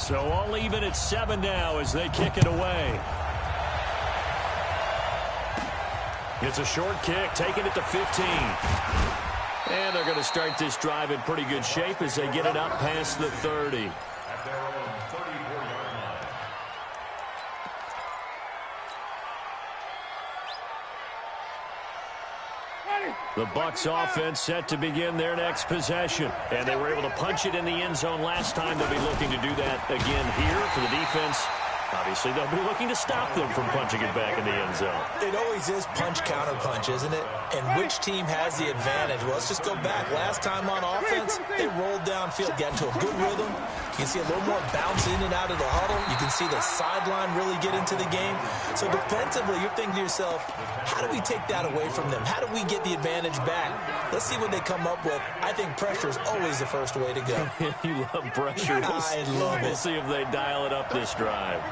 So all even at 7 now as they kick it away. It's a short kick, taking it to 15. And they're going to start this drive in pretty good shape as they get it up past the 30. The Bucs offense set to begin their next possession. And they were able to punch it in the end zone last time. They'll be looking to do that again here for the defense. Obviously, they'll be looking to stop them from punching it back in the end zone. It always is punch-counter-punch, isn't it? And which team has the advantage? Well, let's just go back. Last time on offense, they rolled downfield, got into a good rhythm. You can see a little more bounce in and out of the huddle. You can see the sideline really get into the game. So defensively, you're thinking to yourself, how do we take that away from them? How do we get the advantage back? Let's see what they come up with. I think pressure is always the first way to go. You love pressure. I love it. We'll see if they dial it up this drive.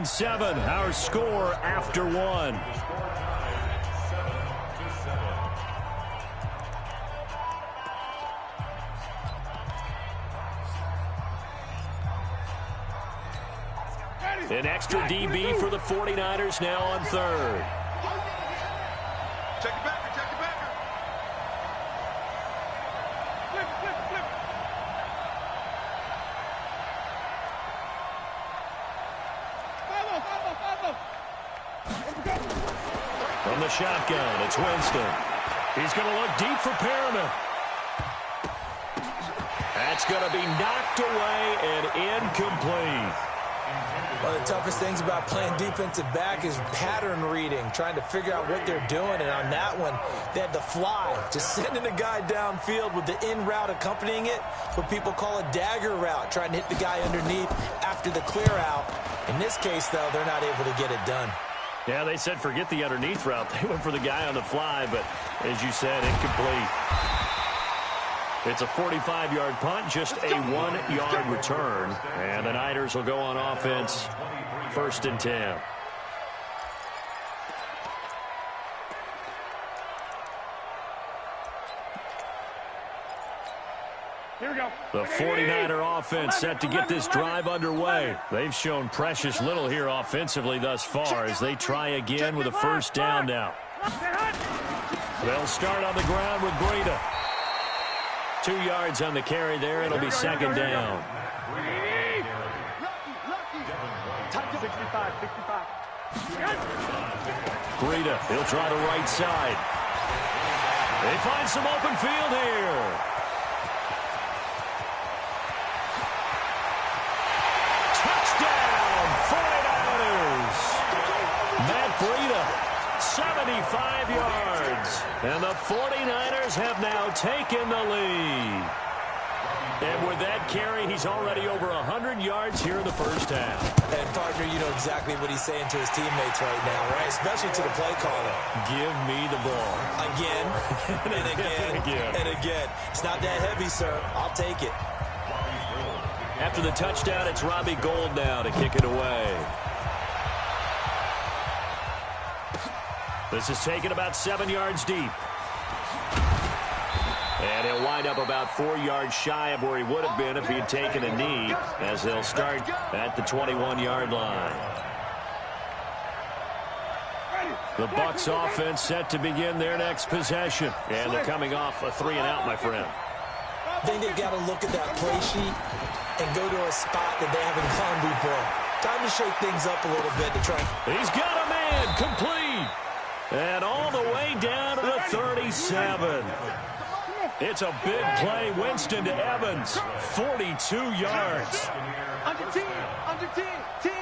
Seven, our score after one. An extra DB for the 49ers now on third. Check it back. From the shotgun, it's Winston. He's going to look deep for Perriman. That's going to be knocked away and incomplete. One of the toughest things about playing defensive back is pattern reading, trying to figure out what they're doing. And on that one, they had the fly, just sending a guy downfield with the in route accompanying it, what people call a dagger route, trying to hit the guy underneath after the clear out. In this case, though, they're not able to get it done. Yeah, they said forget the underneath route. They went for the guy on the fly, but as you said, incomplete. It's a 45-yard punt, just a 1-yard return. And the Niners will go on offense, 1st and 10. Here we go. The 49er offense set to get this drive underway. They've shown precious little here offensively thus far as they try again with a first down now. They'll start on the ground with Breida. 2 yards on the carry there. It'll be 2nd down. 65. Breida, he'll try the right side. They find some open field here. Touchdown, 49ers. Matt Breida, 75 yards. And the 49ers have now taken the lead. And with that carry, he's already over 100 yards here in the first half. And, partner, you know exactly what he's saying to his teammates right now, right? Especially to the play caller. Give me the ball. Again, and again, and again. It's not that heavy, sir. I'll take it. After the touchdown, it's Robbie Gould now to kick it away. This is taken about 7 yards deep. And he'll wind up about 4 yards shy of where he would have been if he had taken a knee, as they'll start at the 21-yard line. The Bucs offense set to begin their next possession. And they're coming off a 3-and-out, my friend. I think they've got to look at that play sheet and go to a spot that they haven't gone before. Time to shake things up a little bit to try. He's got a man, complete. And all the way down to the 37. It's a big play. Winston to Evans. 42 yards. Under 10. 10.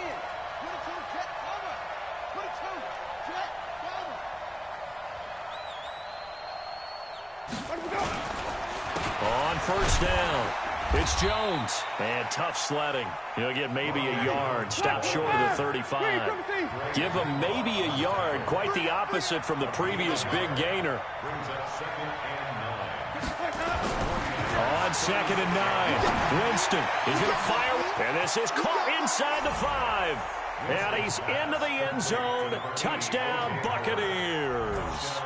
On first down, it's Jones. And tough sledding. He'll get maybe a yard. Stop short of the 35. Give him maybe a yard. Quite the opposite from the previous big gainer. On on 2nd and 9. Winston is going to fire. And this is caught inside the 5. And he's into the end zone. Touchdown, Buccaneers.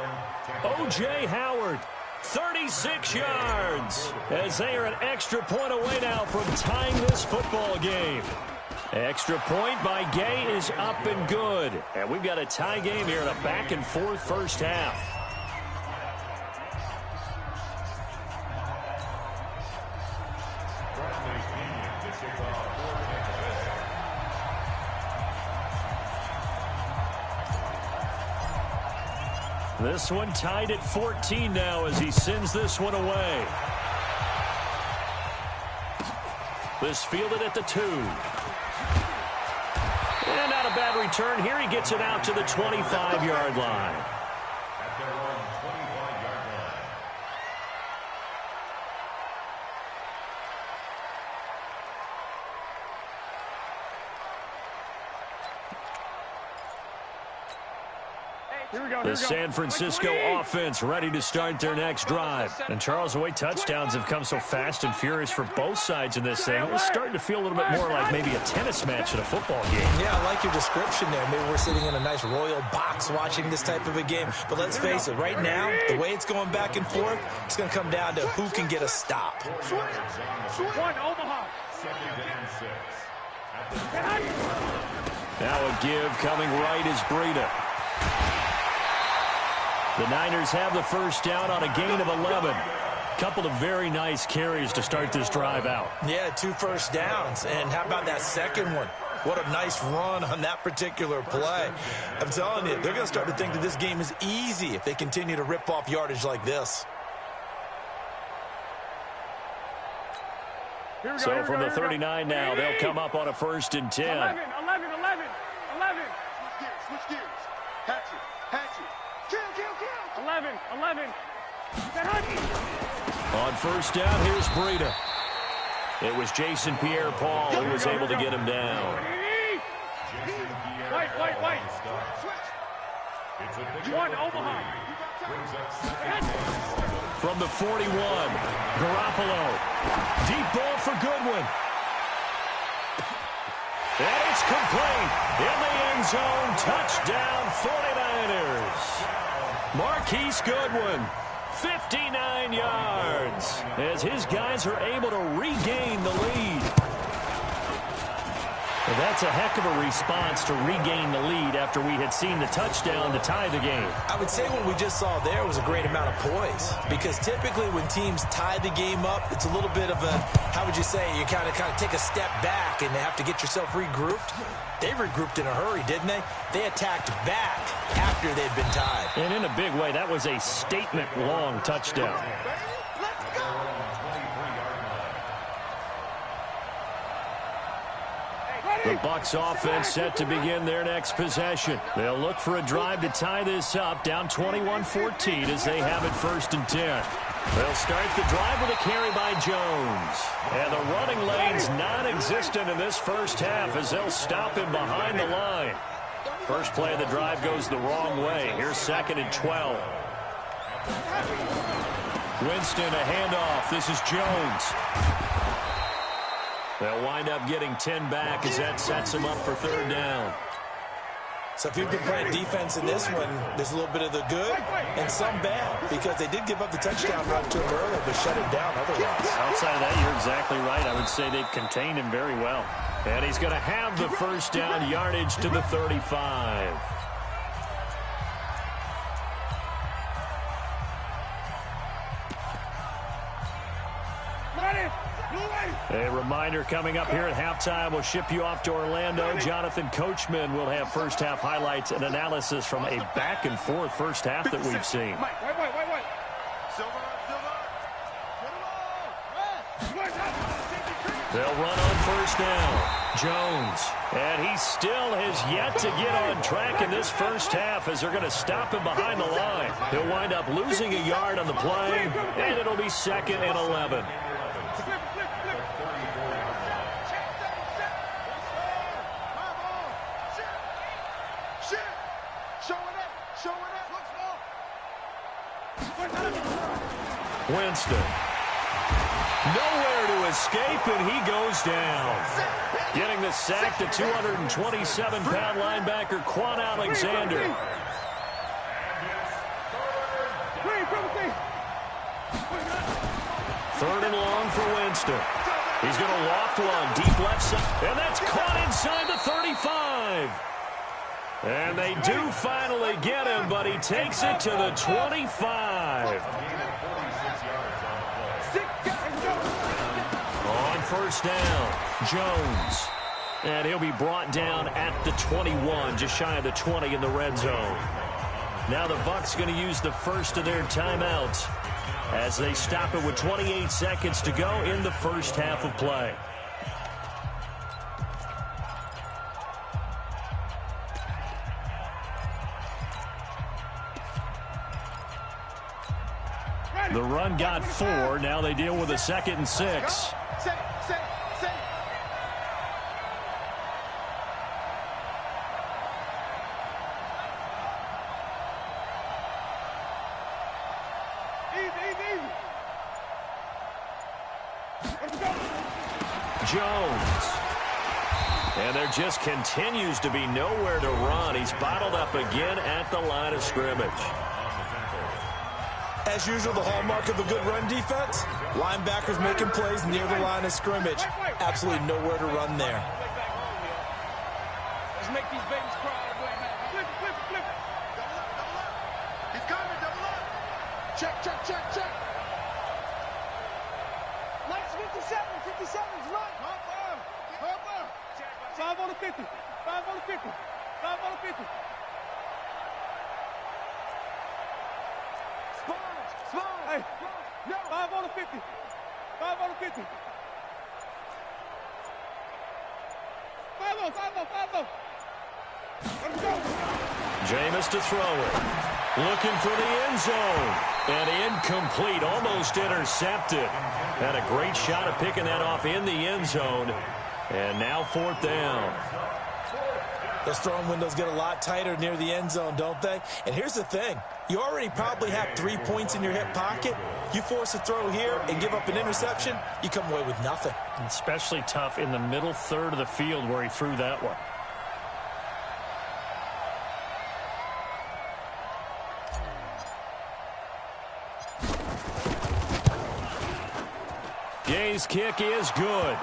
O.J. Howard, 36 yards. As they are an extra point away now from tying this football game. Extra point by Gay is up and good. And we've got a tie game here in a back-and-forth first half. This one tied at 14 now as he sends this one away. This fielded at the 2. And not a bad return here. He gets it out to the 25-yard line. The San Francisco offense ready to start their next drive. And Charles, the way touchdowns have come so fast and furious for both sides in this thing, it's starting to feel a little bit more like maybe a tennis match in a football game. Yeah, I like your description there. Maybe we're sitting in a nice royal box watching this type of a game. But let's face it, right now, the way it's going back and forth, it's going to come down to who can get a stop. One, Omaha. Now a give coming right is Breida. The Niners have the first down on a gain of 11. Couple of very nice carries to start this drive out. Yeah, 2 first downs. And how about that second one? What a nice run on that particular play. I'm telling you, they're going to start to think that this game is easy if they continue to rip off yardage like this. So from the 39 now, they'll come up on a 1st and 10. 11. Switch gears. Hatchet. Kill. 11. On first down, here's Breida. It was Jason Pierre-Paul who was able to get him down. White. Switch. One, Omaha. From the 41, Garoppolo. Deep ball for Goodwin. And it's complete. In the end zone, touchdown 49ers. Marquise Goodwin, 59 yards, as his guys are able to regain the lead. Well, that's a heck of a response to regain the lead after we had seen the touchdown to tie the game. I would say what we just saw there was a great amount of poise, because typically when teams tie the game up, it's a little bit of a, how would you say, you kind of take a step back and have to get yourself regrouped. They regrouped in a hurry, didn't they? They attacked back after they'd been tied. And in a big way, that was a statement-long touchdown. The Bucs offense set to begin their next possession. They'll look for a drive to tie this up, down 21-14 as they have it 1st and 10. They'll start the drive with a carry by Jones. And the running lane's non-existent in this first half as they'll stop him behind the line. First play of the drive goes the wrong way. Here's 2nd and 12. Winston, a handoff. This is Jones. They'll wind up getting 10 back as that sets them up for 3rd down. So if you've been playing defense in this one, there's a little bit of the good and some bad, because they did give up the touchdown run to him earlier, but shut him down otherwise. Outside of that, you're exactly right. I would say they've contained him very well. And he's going to have the first down yardage to the 35. A reminder coming up here at halftime. We'll ship you off to Orlando. Jonathan Coachman will have first half highlights and analysis from a back-and-forth first half that we've seen. They'll run on first down. Jones. And he still has yet to get on track in this first half as they're going to stop him behind the line. He'll wind up losing a yard on the play, and it'll be 2nd and 11. Winston. Nowhere to escape, and he goes down. Getting the sack, the 227-pound linebacker, Quan Alexander. Third and long for Winston. He's going to loft one deep left side, and that's caught inside the 35. And they do finally get him, but he takes it to the 25. On first down, Jones. And he'll be brought down at the 21, just shy of the 20 in the red zone. Now the Bucs going to use the first of their timeouts as they stop it with 28 seconds to go in the first half of play. The run got 4. Now they deal with a 2nd and 6. Jones. And there just continues to be nowhere to run. He's bottled up again at the line of scrimmage. As usual, the hallmark of a good run defense, linebackers making plays near the line of scrimmage. Absolutely nowhere to run there. Let's make these babies cry. Flip it, flip it, flip it. Double up, double up. He's coming, double up. Check, check, check, check. Nice 57, 57's run. Hop up. 5 on the 50, 5 on the 50, 5 on the 50. Hey, no. 5 on the 50. 5 on the 50. 5 on, 5 on, 5 on. Let's go. Jameis to throw it. Looking for the end zone. And incomplete, almost intercepted. Had a great shot at picking that off in the end zone. And now 4th down. Those throwing windows get a lot tighter near the end zone, don't they? And here's the thing. You already probably have 3 points in your hip pocket. You force a throw here and give up an interception, you come away with nothing. Especially tough in the middle third of the field where he threw that one. Gay's kick is good.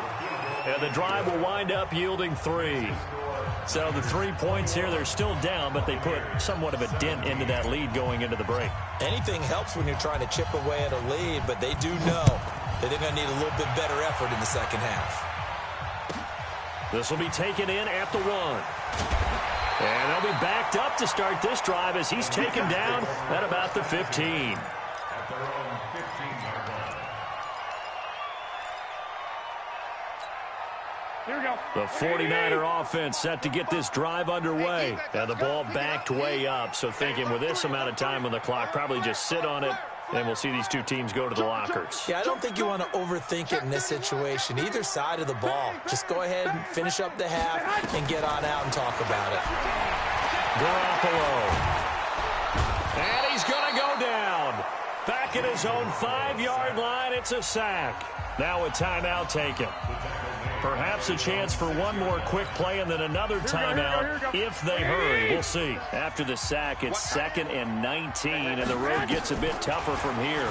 And the drive will wind up yielding 3. So the 3 points here, they're still down, but they put somewhat of a dent into that lead going into the break. Anything helps when you're trying to chip away at a lead, but they do know that they're going to need a little bit better effort in the second half. This will be taken in at the 1. And they'll be backed up to start this drive as he's taken down at about the 15. Here we go. The 49er offense set to get this drive underway. And the ball backed way up, so thinking with this amount of time on the clock, probably just sit on it, and we'll see these two teams go to the lockers. Yeah, I don't think you want to overthink it in this situation. Either side of the ball. Just go ahead and finish up the half and get on out and talk about it. Garoppolo. And he's going to go down. Back at his own 5-yard line, it's a sack. Now a timeout taken. Perhaps a chance for one more quick play and then another timeout if they hurry. We'll see. After the sack, it's 2nd and 19, and the road gets a bit tougher from here.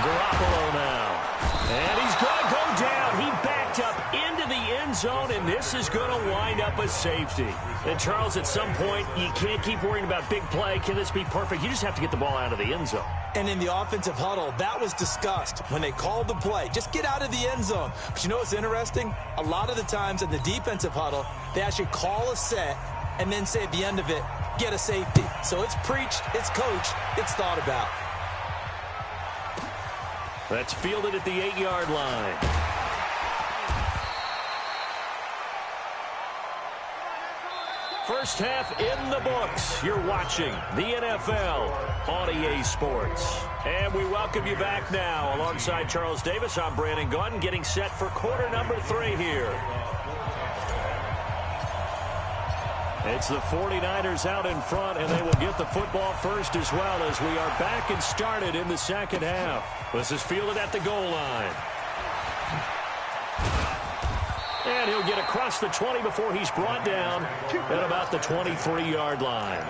Garoppolo now. And he's going to go down. He backed up into the end zone, and this is going to wind up a safety. And, Charles, at some point, you can't keep worrying about big play. Can this be perfect? You just have to get the ball out of the end zone. And in the offensive huddle, that was discussed when they called the play. Just get out of the end zone. But you know what's interesting? A lot of the times in the defensive huddle, they actually call a set and then say at the end of it, get a safety. So it's preached, it's coached, it's thought about. That's fielded at the 8-yard line. First half in the books. You're watching the NFL on EA Sports. And we welcome you back now. Alongside Charles Davis, I'm Brandon Gunn, getting set for quarter number 3 here. It's the 49ers out in front, and they will get the football first as well as we are back and started in the second half. This is fielded at the goal line. And he'll get across the 20 before he's brought down at about the 23-yard line.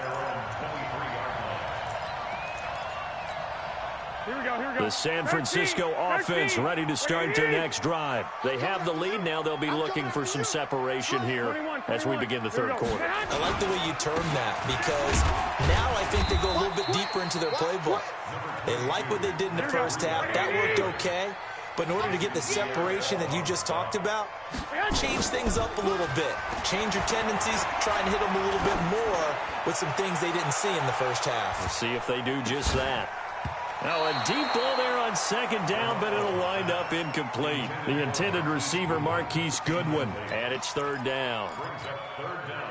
Here we go. The San Francisco offense ready to start their next drive. They have the lead now. They'll be looking for some separation here as we begin the third quarter. I like the way you term that because now I think they go a little bit deeper into their playbook. They like what they did in the first half. That worked okay. But in order to get the separation that you just talked about, change things up a little bit. Change your tendencies, try and hit them a little bit more with some things they didn't see in the first half. We'll see if they do just that. Now a deep ball there on second down, but it'll wind up incomplete. The intended receiver, Marquise Goodwin, and it's third down.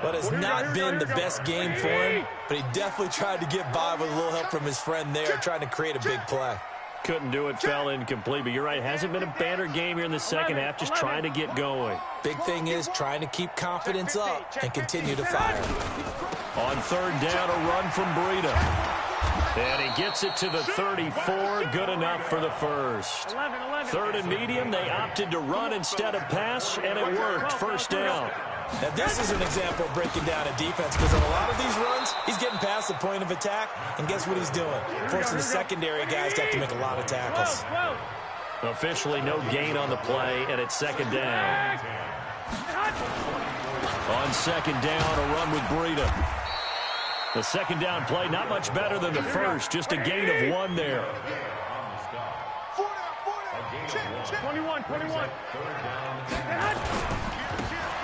But it's not been the best game for him, but he definitely tried to get by with a little help from his friend there, trying to create a big play. Couldn't do it, fell incomplete, but you're right, hasn't been a banner game here in the second half, just trying to get going. Big thing is trying to keep confidence up and continue to fire. On third down, a run from Breida. And he gets it to the 34, good enough for the first. Third and medium, they opted to run instead of pass, and it worked, first down. Now this is an example of breaking down a defense because on a lot of these runs, he's getting past the point of attack, and guess what he's doing? Forcing the secondary guys to have to make a lot of tackles. Officially no gain on the play, and it's second down. On second down, a run with Breida. The second down play, not much better than the first, just a gain of 1 there. 21.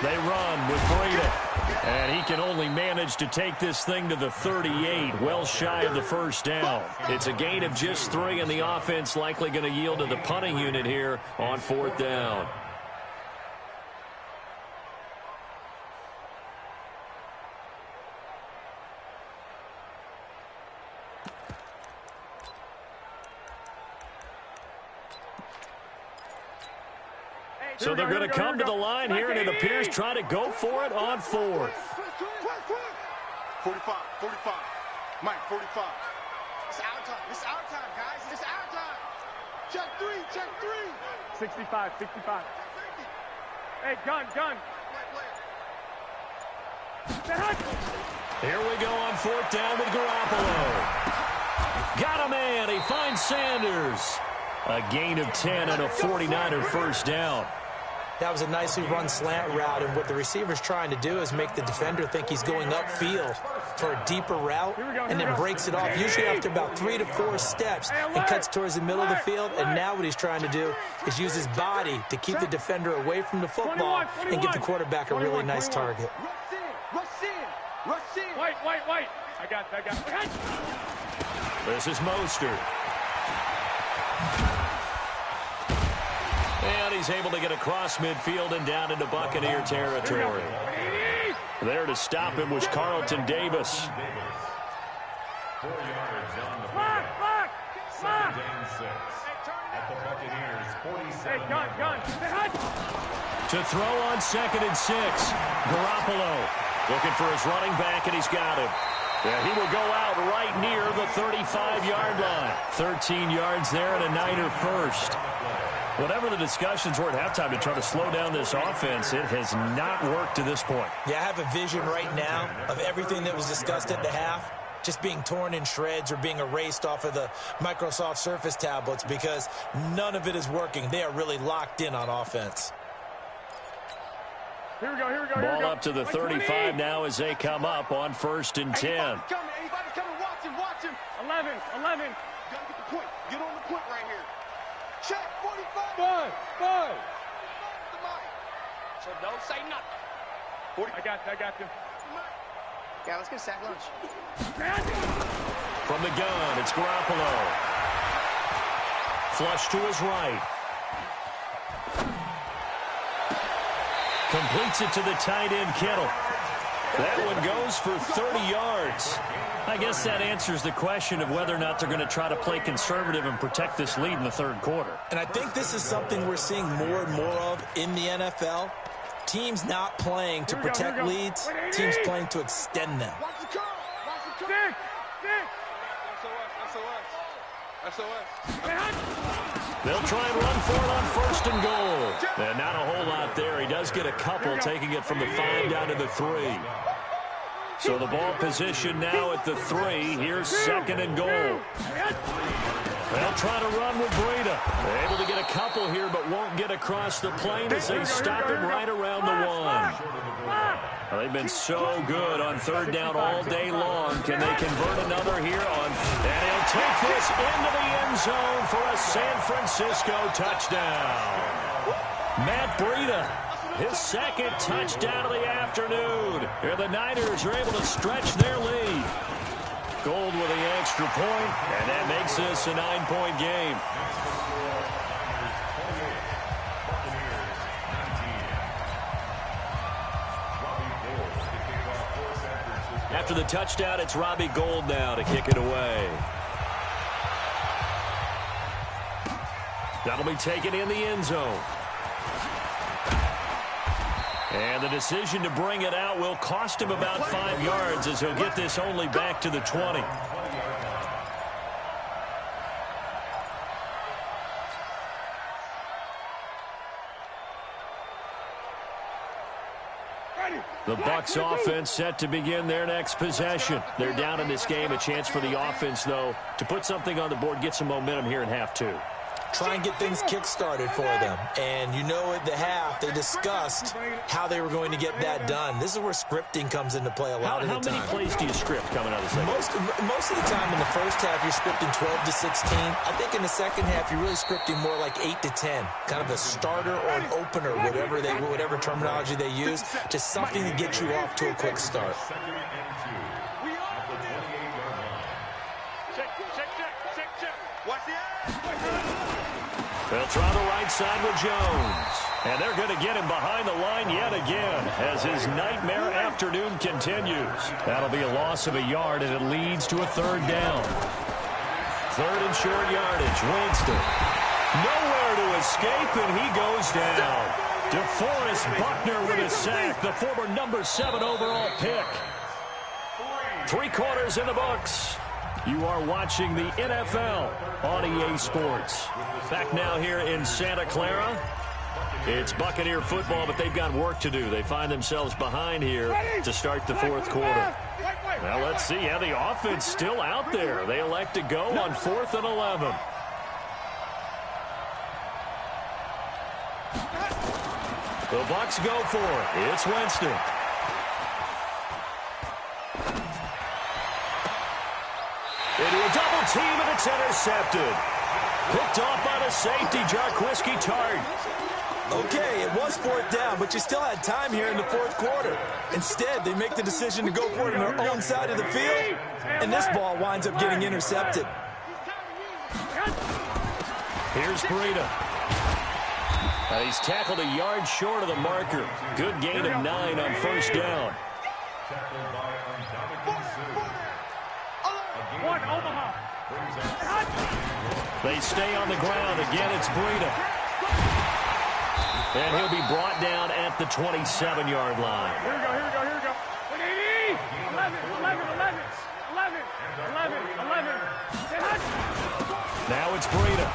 They run with Breida, and he can only manage to take this thing to the 38, well shy of the first down. It's a gain of just 3, and the offense likely going to yield to the punting unit here on fourth down. So they're going to come to the line here, and it appears try to go for it on fourth. 45. Mike, 45. It's our time, guys. It's our time. Check three. 65. Hey, gun. Here we go on fourth down with Garoppolo. Got a man. He finds Sanders. A gain of 10 and a 49er first down. That was a nicely run slant route, and what the receiver's trying to do is make the defender think he's going upfield for a deeper route and then breaks it off, usually after about 3 to 4 steps, and cuts towards the middle of the field. And now what he's trying to do is use his body to keep the defender away from the football and give the quarterback a really nice target. Rush in. White. I got. This is Mostert. And he's able to get across midfield and down into Buccaneer territory. There to stop him was Carlton Davis. 4 yards on the play. Second and 6. At the Buccaneers, 47. Hey, gun. To throw on second and 6. Garoppolo looking for his running back, and he's got him. Yeah, he will go out right near the 35-yard line. 13 yards there and a Niner first. Whatever the discussions were at halftime to try to slow down this offense, it has not worked to this point. Yeah, I have a vision right now of everything that was discussed at the half just being torn in shreds or being erased off of the Microsoft Surface tablets because none of it is working. They are really locked in on offense. Here we go. Ball up to the 35 now as they come up on first and 10. Anybody's coming. Watch him. 11. You gotta get the point. Get on the point right here. Check, 45. Five. So don't say nothing. 40. I got them. Yeah, let's get a sack lunch. From the gun, it's Garoppolo. Flush to his right. Completes it to the tight end, Kittle. That one goes for 30 yards. I guess that answers the question of whether or not they're going to try to play conservative and protect this lead in the third quarter. And I think this is something we're seeing more and more of in the NFL. Teams not playing to protect leads, teams playing to extend them. They'll try and run for it on 1st and goal. And not a whole lot there. He does get a couple, taking it from the 5 down to the 3. So the ball position now at the 3. Here's 2nd and goal. They'll try to run with Breida. They're able to get a couple here, but won't get across the plane as they stop him right around the 1. Well, they've been so good on 3rd down all day long. Can they convert another here on? And he'll take this into the end zone for a San Francisco touchdown. Matt Breida, his 2nd touchdown of the afternoon. Here the Niners are able to stretch their lead. Gold with the extra point, and that makes this a 9-point game. After the touchdown, it's Robbie Gould now to kick it away. That'll be taken in the end zone. And the decision to bring it out will cost him about 5 yards as he'll get this only back to the 20. The Bucs offense set to begin their next possession. They're down in this game. A chance for the offense, though, to put something on the board, get some momentum here in half 2. Try and get things kick-started for them. And you know at the half, they discussed how they were going to get that done. This is where scripting comes into play a lot of the time. How many plays do you script coming out of the second? Most of the time in the first half, you're scripting 12 to 16. I think in the second half, you're really scripting more like 8 to 10. Kind of a starter or an opener, whatever terminology they use. Just something to get you off to a quick start. They'll try the right side with Jones. And they're going to get him behind the line yet again as his nightmare afternoon continues. That'll be a loss of a yard, and it leads to a 3rd down. 3rd and short yardage. Winston. Nowhere to escape, and he goes down. DeForest Buckner with a sack, the former number 7 overall pick. 3 quarters in the books. You are watching the NFL on EA Sports. Back now here in Santa Clara. It's Buccaneer football, but they've got work to do. They find themselves behind here to start the 4th quarter. Well, let's see. Yeah, the offense still out there. They elect to go on 4th and 11. The Bucs go for it. It's Winston. Into a double team, and it's intercepted. Picked off by the safety, Jarquiski Tart. Okay, it was 4th down, but you still had time here in the 4th quarter. Instead, they make the decision to go for it on their own side of the field, and this ball winds up getting intercepted. Here's Breida. He's tackled a yard short of the marker. Good gain of 9 on 1st down. They stay on the ground. Again, it's Breida. And he'll be brought down at the 27-yard line. Here we go. 11. Now it's Breida.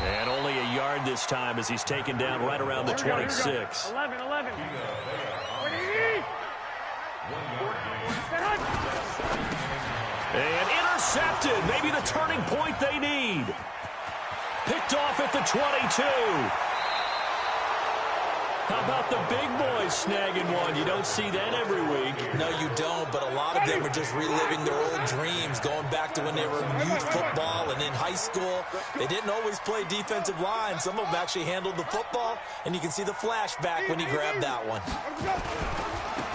And only a yard this time as he's taken down right around the 26. 11. And intercepted. Maybe the turning point they need. Picked off at the 22. How about the big boys snagging one? You don't see that every week. No, you don't, but a lot of them are just reliving their old dreams, going back to when they were in youth football and in high school. They didn't always play defensive line. Some of them actually handled the football, and you can see the flashback when he grabbed that one.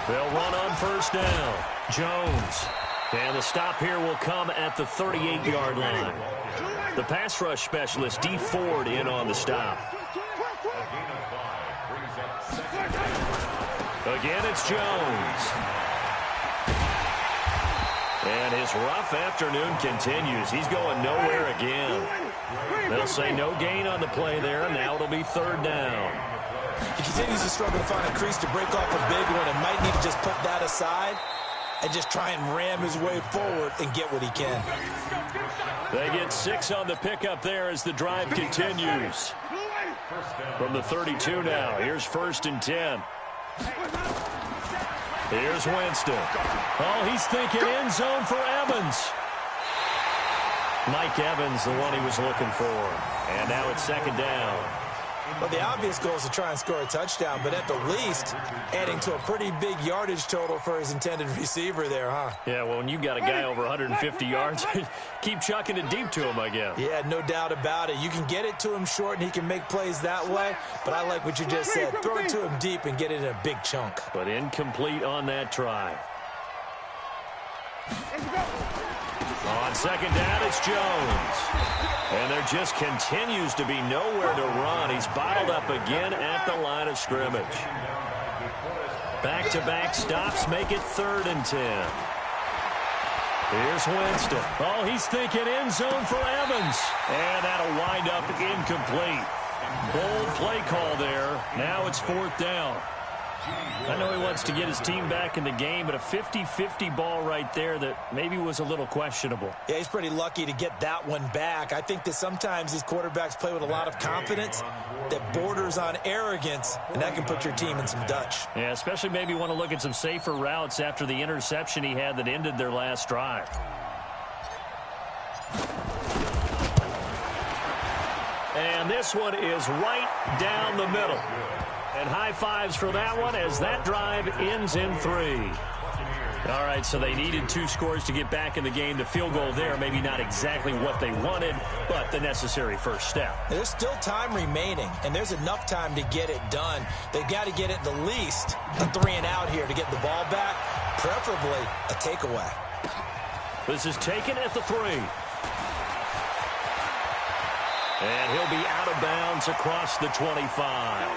They'll run on 1st down. Jones. And the stop here will come at the 38-yard line. The pass rush specialist, D. Ford, in on the stop. Again, it's Jones. And his rough afternoon continues. He's going nowhere again. They'll say no gain on the play there. Now it'll be 3rd down. He continues to struggle to find a crease to break off a big one and might need to just put that aside and just try and ram his way forward and get what he can. They get 6 on the pickup there as the drive continues. From the 32 now, here's 1st and 10. Here's Winston. Oh, he's thinking end zone for Evans. Mike Evans, the one he was looking for. And now it's 2nd down. Well, the obvious goal is to try and score a touchdown, but at the least, adding to a pretty big yardage total for his intended receiver there, huh? Yeah, well, when you got a guy over 150 yards, keep chucking it deep to him, I guess. Yeah, no doubt about it. You can get it to him short, and he can make plays that way, but I like what you just said. Throw it to him deep and get it in a big chunk. But incomplete on that try. On 2nd down, it's Jones. And there just continues to be nowhere to run. He's bottled up again at the line of scrimmage. Back-to-back stops make it 3rd and 10. Here's Winston. Oh, he's thinking end zone for Evans. And that'll wind up incomplete. Bold play call there. Now it's 4th down. I know he wants to get his team back in the game, but a 50-50 ball right there that maybe was a little questionable. Yeah, he's pretty lucky to get that one back. I think that sometimes these quarterbacks play with a lot of confidence that borders on arrogance, and that can put your team in some Dutch. Yeah, especially maybe want to look at some safer routes after the interception he had that ended their last drive. And this one is right down the middle. And high fives for that one as that drive ends in 3. All right, so they needed 2 scores to get back in the game. The field goal there, maybe not exactly what they wanted, but the necessary first step. There's still time remaining, and there's enough time to get it done. They've got to get at the least a 3-and-out here to get the ball back, preferably a takeaway. This is taken at the 3. And he'll be out of bounds across the 25.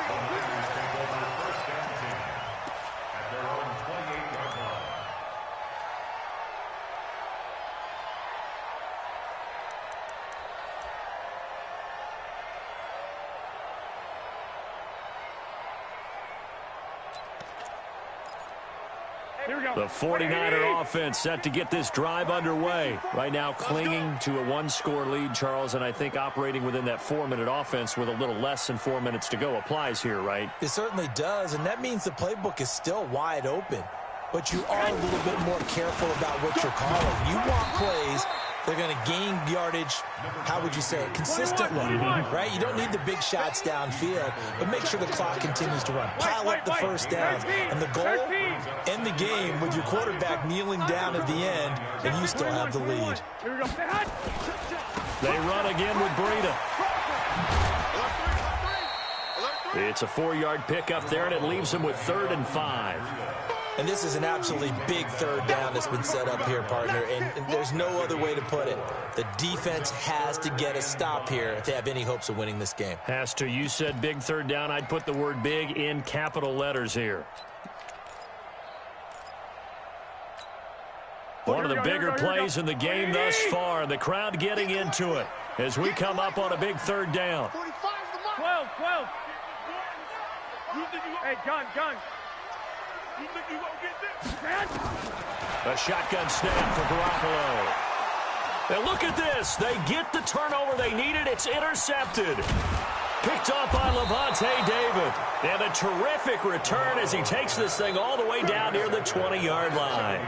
The 49er offense set to get this drive underway. Right now clinging to a 1-score lead, Charles, and I think operating within that 4-minute offense with a little less than 4 minutes to go applies here, right? It certainly does, and that means the playbook is still wide open. But you are a little bit more careful about what you're calling. You want plays they're going to gain yardage, how would you say it, consistently, right? You don't need the big shots downfield, but make sure the clock continues to run. Pile up the first downs. And the goal, end the game with your quarterback kneeling down at the end, and you still have the lead. They run again with Breida. It's a 4-yard pickup there, and it leaves them with 3rd and 5. And this is an absolutely big third down that's been set up here, partner, and there's no other way to put it. The defense has to get a stop here if they have any hopes of winning this game. Has to. You said big third down. I'd put the word big in capital letters here. One of the bigger plays in the game thus far. The crowd getting into it as we come up on a big third down. 12. Hey, gun. You think you won't get this? A shotgun snap for Garoppolo. And look at this. They get the turnover they needed. It's intercepted. Picked up by Levante David. And a terrific return as he takes this thing all the way down near the 20-yard line.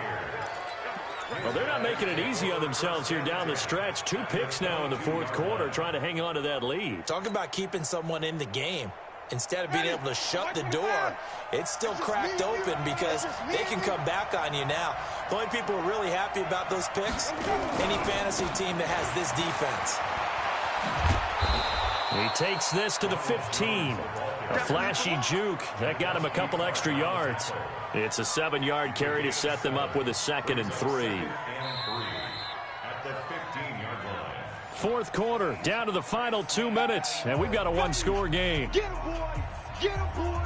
Well, they're not making it easy on themselves here down the stretch. 2 picks now in the fourth quarter, trying to hang on to that lead. Talk about keeping someone in the game. Instead of being able to shut the door, it's still cracked open because they can come back on you now. The only people who are really happy about those picks, any fantasy team that has this defense. He takes this to the 15. A flashy juke. That got him a couple extra yards. It's a 7-yard carry to set them up with a 2nd and 3. Fourth quarter, down to the final 2 minutes, and we've got a 1-score game. Get him, boy! Get him, boy!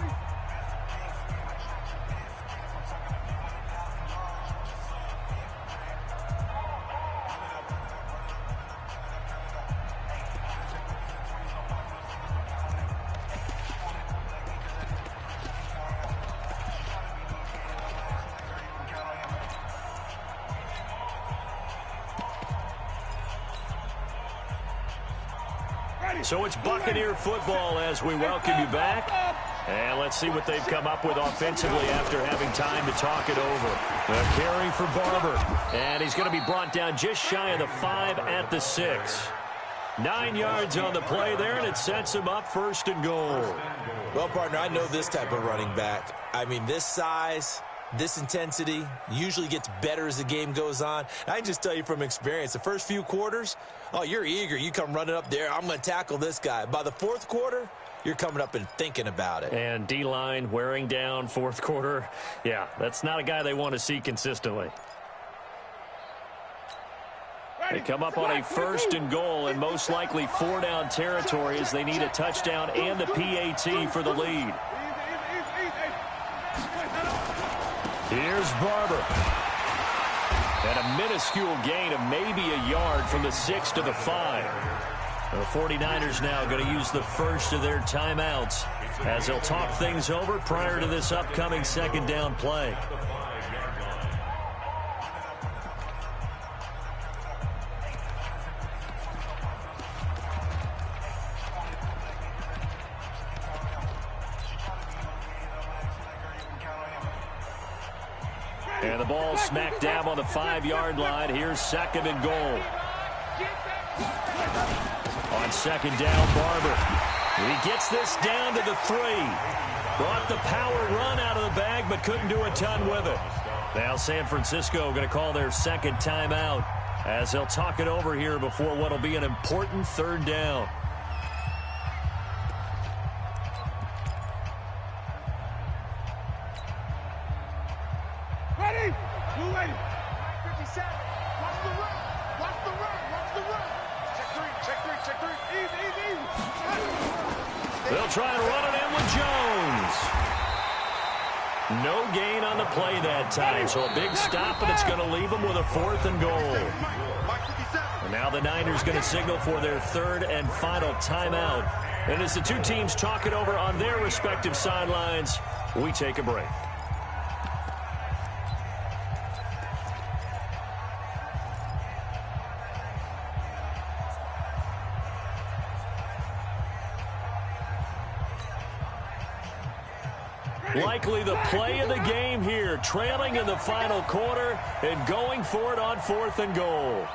So it's Buccaneer football as we welcome you back. And let's see what they've come up with offensively after having time to talk it over. A carry for Barber. And he's going to be brought down just shy of the 5 at the 6. 9 yards on the play there, and it sets him up 1st and goal. Well, partner, I know this type of running back. I mean, this size, this intensity usually gets better as the game goes on. I can just tell you from experience, the first few quarters, oh, you're eager. You come running up there, I'm going to tackle this guy. By the 4th quarter, you're coming up and thinking about it. And D-line wearing down 4th quarter. Yeah, that's not a guy they want to see consistently. They come up on a 1st and goal, and most likely 4-down territory as they need a touchdown and the PAT for the lead. Here's Barber. And a minuscule gain of maybe a yard from the 6 to the 5. The 49ers now going to use the first of their timeouts as they'll talk things over prior to this upcoming 2nd down play. And the ball smack dab on the 5-yard line. Here's 2nd and goal. On 2nd down, Barber. He gets this down to the 3. Brought the power run out of the bag, but couldn't do a ton with it. Now San Francisco going to call their 2nd timeout as they'll talk it over here before what will be an important 3rd down. Ready? You ready? 57. Watch the run. Watch the run. Watch the run. Check 3. Check 3. Check 3. Easy, easy, easy. They'll try and run it in with Jones. No gain on the play that time, so a big stop, and it's going to leave them with a 4th and goal. And now the Niners going to signal for their 3rd and final timeout. And as the two teams talk it over on their respective sidelines, we take a break. Likely the play of the game here, trailing in the final quarter and going for it on 4th and goal.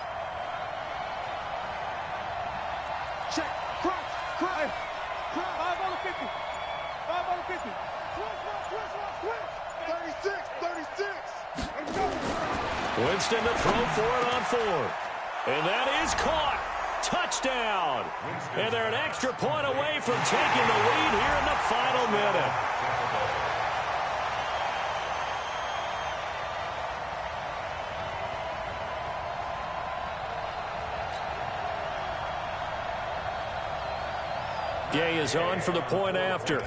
Check. Cross. Cross. 5 on the 50. 5 on the 50. Switch. 36. 36. Let's go. Winston to throw for it on 4th. And that is caught. Touchdown. And they're an extra point away from taking the lead here in the final minute. Gay is on for the point after.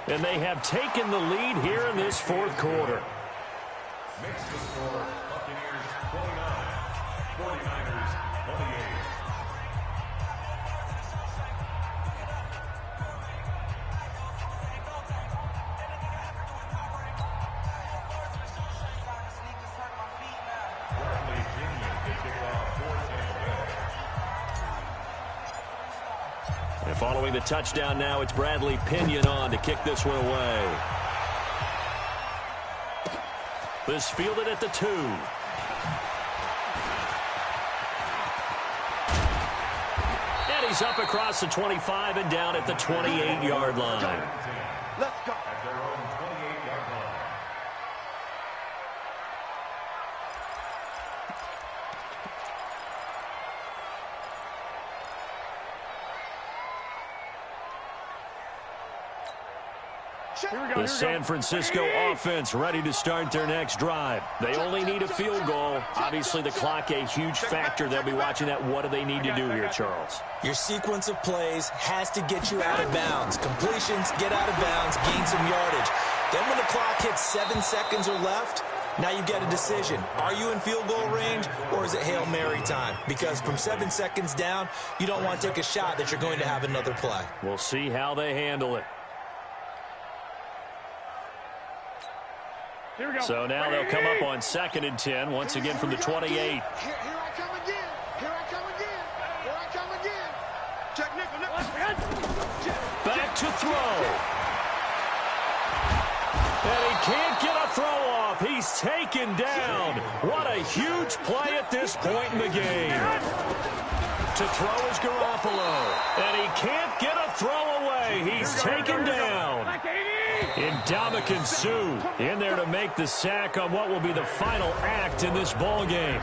And they have taken the lead here in this 4th quarter. Makes the score Buccaneers 29, 49ers 28. And following the touchdown now, it's Bradley Pinion on to kick this one away. This fielded at the 2. And he's up across the 25 and down at the 28-yard line. Let's go. At their own 28-yard line. The San Francisco offense ready to start their next drive. They only need a field goal. Obviously, the clock a huge factor. They'll be watching that. What do they need to do here, Charles? Your sequence of plays has to get you out of bounds. Completions, get out of bounds, gain some yardage. Then when the clock hits 7 seconds or left, now you get a decision. Are you in field goal range, or is it Hail Mary time? Because from 7 seconds down, you don't want to take a shot that you're going to have another play. We'll see how they handle it. So now they'll come up on 2nd and 10, once again from the 28. Here I come again. Here I come again. Here I come again. Check nickel. Back to throw. And he can't get a throw off. He's taken down. What a huge play at this point in the game. To throw is Garoppolo. And he can't get a throw away. He's taken down. Ndamukong Suh in there to make the sack on what will be the final act in this ball game.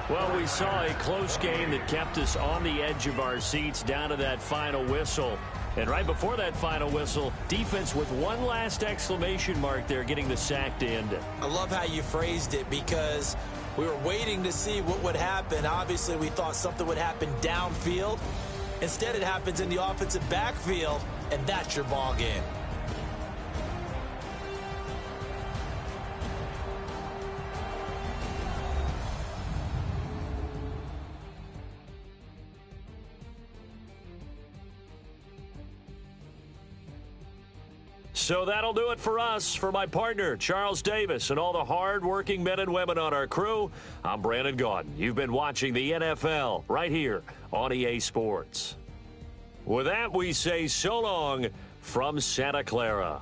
Well, we saw a close game that kept us on the edge of our seats down to that final whistle. And right before that final whistle, defense with one last exclamation mark there, getting the sack to end it. I love how you phrased it, because we were waiting to see what would happen. Obviously, we thought something would happen downfield. Instead, it happens in the offensive backfield, and that's your ball game. So that'll do it for us. For my partner, Charles Davis, and all the hard-working men and women on our crew, I'm Brandon Gaudin. You've been watching the NFL right here on EA Sports. With that, we say so long from Santa Clara.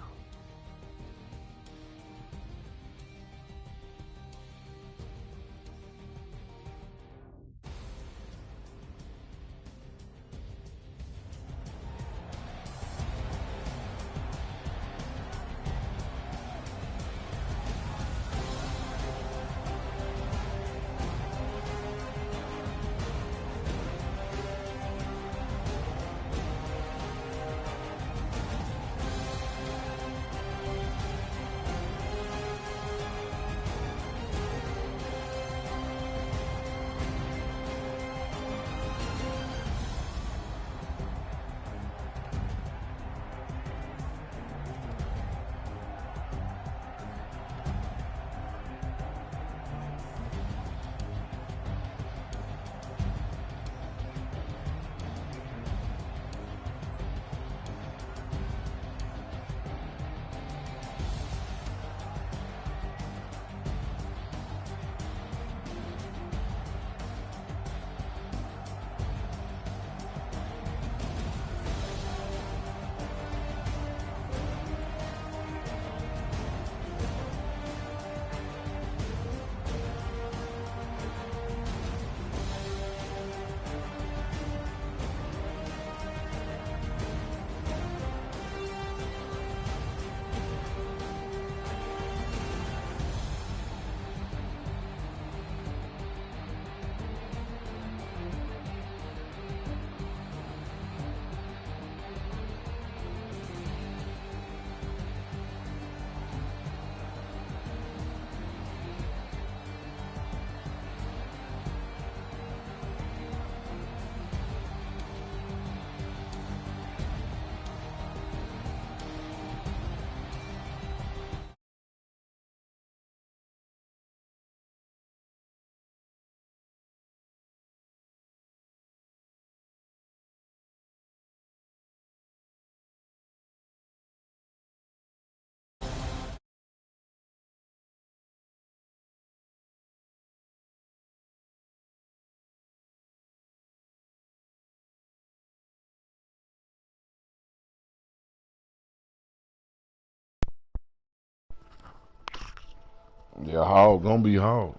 Yeah, Hog gonna be Hog.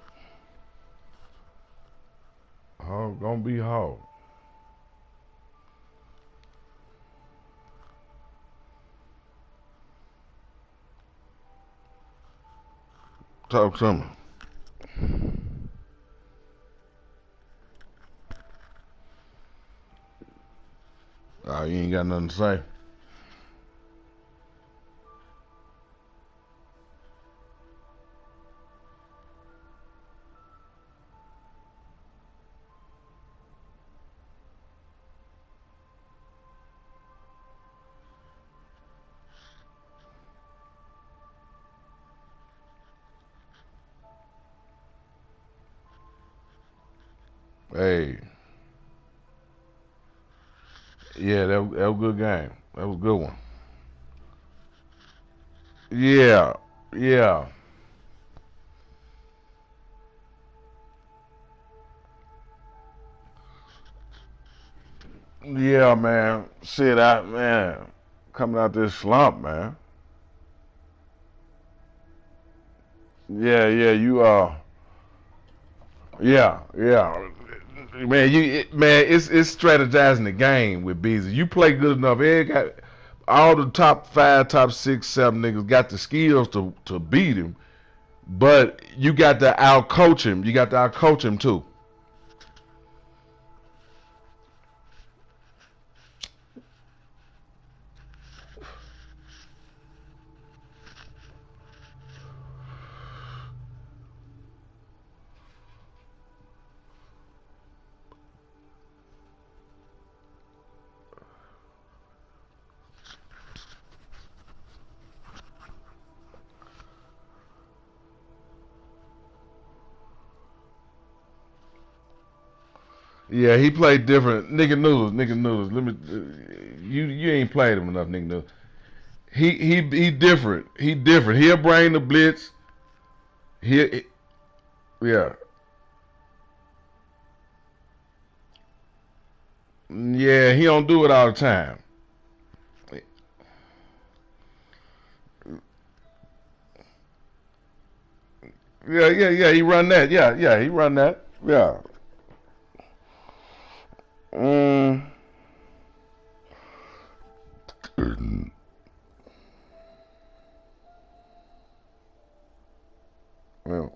Hog gonna be Hog. Talk to me. Oh, you ain't got nothing to say? Hey. Yeah, that was a good game. That was a good one. Yeah. Yeah. Yeah, man. Shit, man, coming out this slump, man. Yeah, yeah, yeah. Man, it's strategizing the game with Beasley. You play good enough. Ed got all the top 5, top 6, 7 niggas got the skills to beat him, but you got to out coach him. You got to out coach him too. Yeah, he played different. Nigga Noodles. Let me. You ain't played him enough, nigga Noodles. He different. He different. He'll bring the blitz. Yeah, yeah. He don't do it all the time. Yeah. He run that. Yeah. He run that. Yeah. Mm, well,